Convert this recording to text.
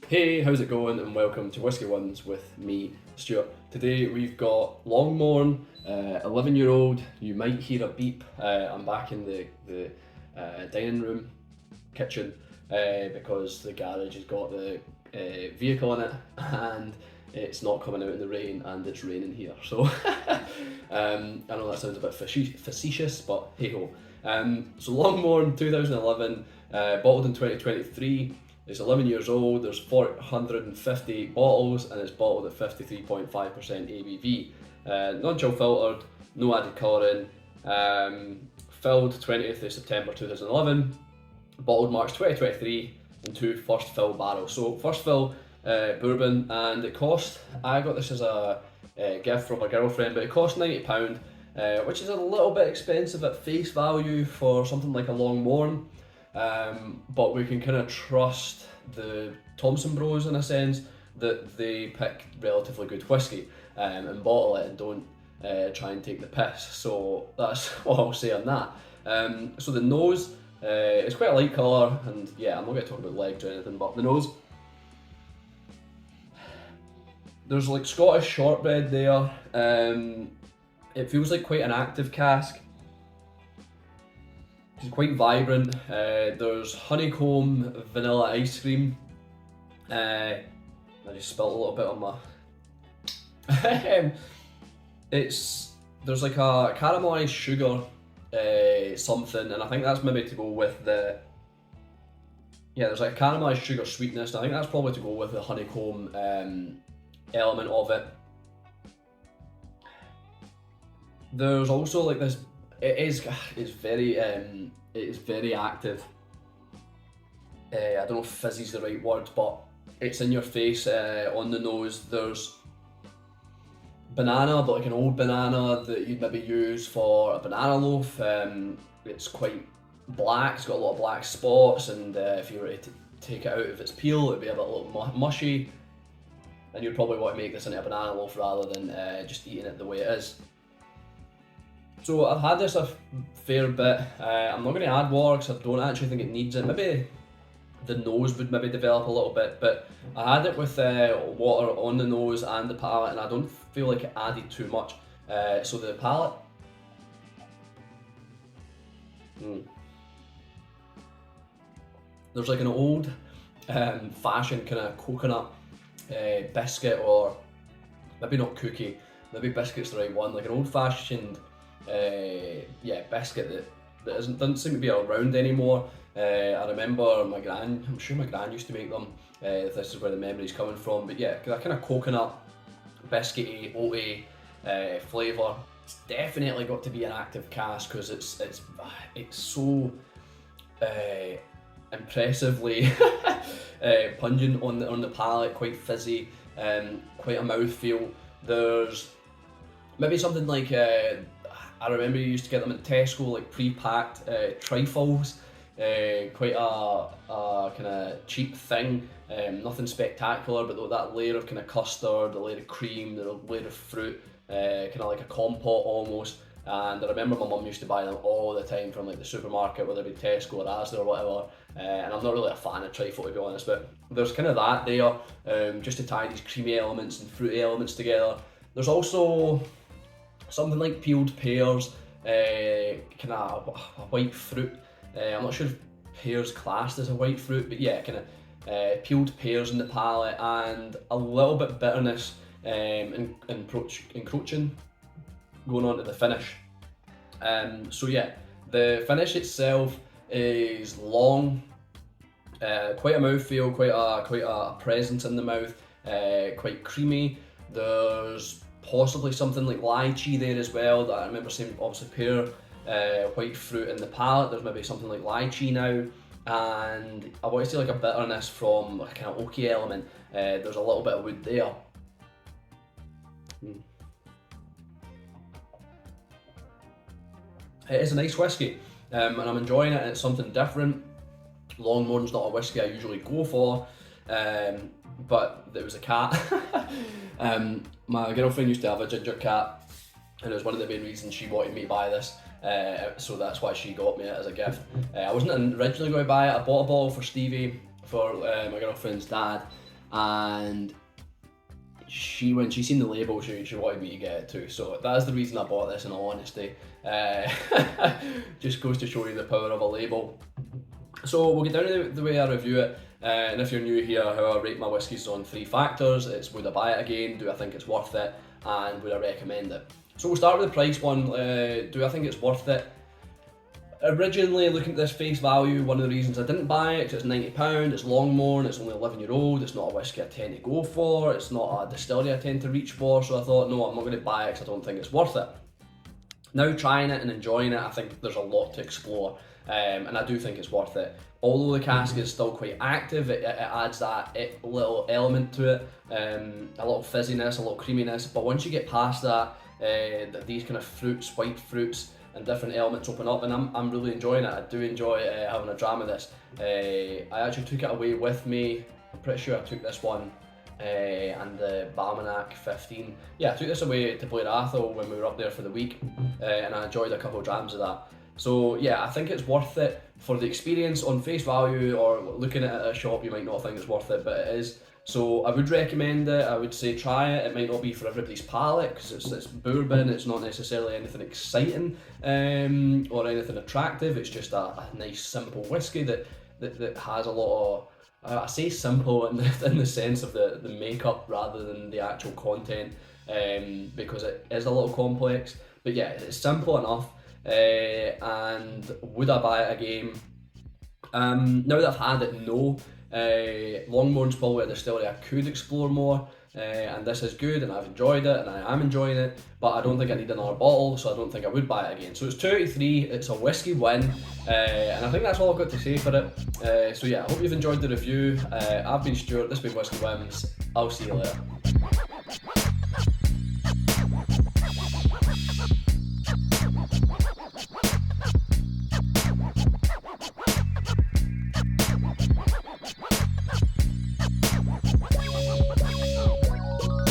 Hey, how's it going? And welcome to Whisky Wins with me, Stuart. Today we've got Longmorn, 11-year-old. You might hear a beep. I'm back in the dining room, kitchen, because the garage has got the vehicle in it and it's not coming out in the rain and it's raining here. So I know that sounds a bit facetious, but hey ho. So Longmorn 2011, bottled in 2023. It's 11 years old, there's 450 bottles and it's bottled at 53.5% ABV. Non-chill filtered, no added colouring, filled 20th of September 2011, bottled March 2023 in 2 first fill barrels. So first fill bourbon, and it cost, I got this as a gift from a girlfriend, but it cost £90, which is a little bit expensive at face value for something like a Longmorn. But we can kind of trust the Thompson Bros in a sense that they pick relatively good whiskey and bottle it and don't try and take the piss. So that's what I'll say on that. So the nose is quite a light colour, and yeah, I'm not going to talk about legs or anything, but the nose, there's like Scottish shortbread there. It feels like quite an active cask. It's quite vibrant. There's honeycomb vanilla ice cream. I just spilled a little bit on my. There's like a caramelised sugar something, and I think that's maybe to go with the. Yeah, there's like a caramelised sugar sweetness, and I think that's probably to go with the honeycomb element of it. There's also like this. It's very active. I don't know if fizzy is the right word, but it's in your face on the nose. There's banana, but like an old banana that you'd maybe use for a banana loaf. It's quite black, it's got a lot of black spots, and if you were to take it out of its peel, it'd be a bit little mushy. And you'd probably want to make this into a banana loaf rather than just eating it the way it is. So I've had this a fair bit. I'm not going to add water because I don't actually think it needs it. Maybe the nose would maybe develop a little bit, but I had it with water on the nose and the palate, and I don't feel like it added too much. So the palate, there's like an old fashioned kind of coconut biscuit, or maybe not cookie, maybe biscuit's the right one, like an old fashioned biscuit that doesn't seem to be around anymore. I remember I'm sure my gran used to make them. If this is where the memory's coming from, but yeah, that kind of coconut, biscuity, oaty flavour. It's definitely got to be an active cask because it's so impressively pungent on the palate, quite fizzy, quite a mouthfeel. There's maybe something like I remember you used to get them in Tesco, like pre-packed trifles, quite a kind of cheap thing, nothing spectacular, but that layer of kind of custard, the layer of cream, the layer of fruit, kind of like a compote almost. And I remember my mum used to buy them all the time from like the supermarket, whether it be Tesco or Asda or whatever. And I'm not really a fan of trifle, to be honest, but there's kind of that there, just to tie these creamy elements and fruity elements together. There's also something like peeled pears, kind of a white fruit. I'm not sure if pears classed as a white fruit, but yeah, kind of peeled pears in the palate, and a little bit of bitterness encroaching going on to the finish. So yeah, the finish itself is long, quite a mouthfeel, quite a presence in the mouth, quite creamy. There's possibly something like lychee there as well, that I remember saying, obviously pear, white fruit in the palate. There's maybe something like lychee now, and I want to say like a bitterness from a kind of oaky element. There's a little bit of wood there. It is a nice whiskey, and I'm enjoying it, and it's something different. Longmorn's not a whiskey I usually go for, but there was a cat. My girlfriend used to have a ginger cat, and it was one of the main reasons she wanted me to buy this, so that's why she got me it as a gift. I wasn't originally going to buy it. I bought a bottle for Stevie, for my girlfriend's dad, and when she seen the label, she wanted me to get it too. So that's the reason I bought this, in all honesty. Just goes to show you the power of a label. So we'll get down to the way I review it, and if you're new here, how I rate my whiskies on 3 factors. It's would I buy it again, do I think it's worth it, and would I recommend it. So we'll start with the price one. Do I think it's worth it? Originally, looking at this face value, one of the reasons I didn't buy it, because it's £90, it's Longmorn, it's only 11-year-old, it's not a whiskey I tend to go for, it's not a distillery I tend to reach for, so I thought, no, I'm not going to buy it because I don't think it's worth it. Now trying it and enjoying it, I think there's a lot to explore, and I do think it's worth it. Although the cask is still quite active, it adds that little element to it, a little fizziness, a little creaminess, but once you get past that, these kind of fruits, white fruits, and different elements open up, and I'm really enjoying it. I do enjoy having a dram of this. I actually took it away with me. I'm pretty sure I took this one and the Balmanac 15. Yeah, I took this away to Palate when we were up there for the week, and I enjoyed a couple of drams of that. So yeah, I think it's worth it for the experience. On face value or looking at it at a shop, you might not think it's worth it, but it is. So I would recommend it. I would say try it. It might not be for everybody's palate because it's bourbon. It's not necessarily anything exciting or anything attractive. It's just a nice simple whiskey that has a lot of, I say simple in the sense of the makeup rather than the actual content, because it is a little complex. But yeah, it's simple enough. And would I buy it again? Now that I've had it, no. Longmorn's probably a distillery I could explore more, and this is good and I've enjoyed it and I am enjoying it, but I don't think I need another bottle, so I don't think I would buy it again. So it's 2 out of 3, it's a Whisky Win, and I think that's all I've got to say for it. So yeah, I hope you've enjoyed the review. I've been Stuart, this has been Whisky Wins. I'll see you later.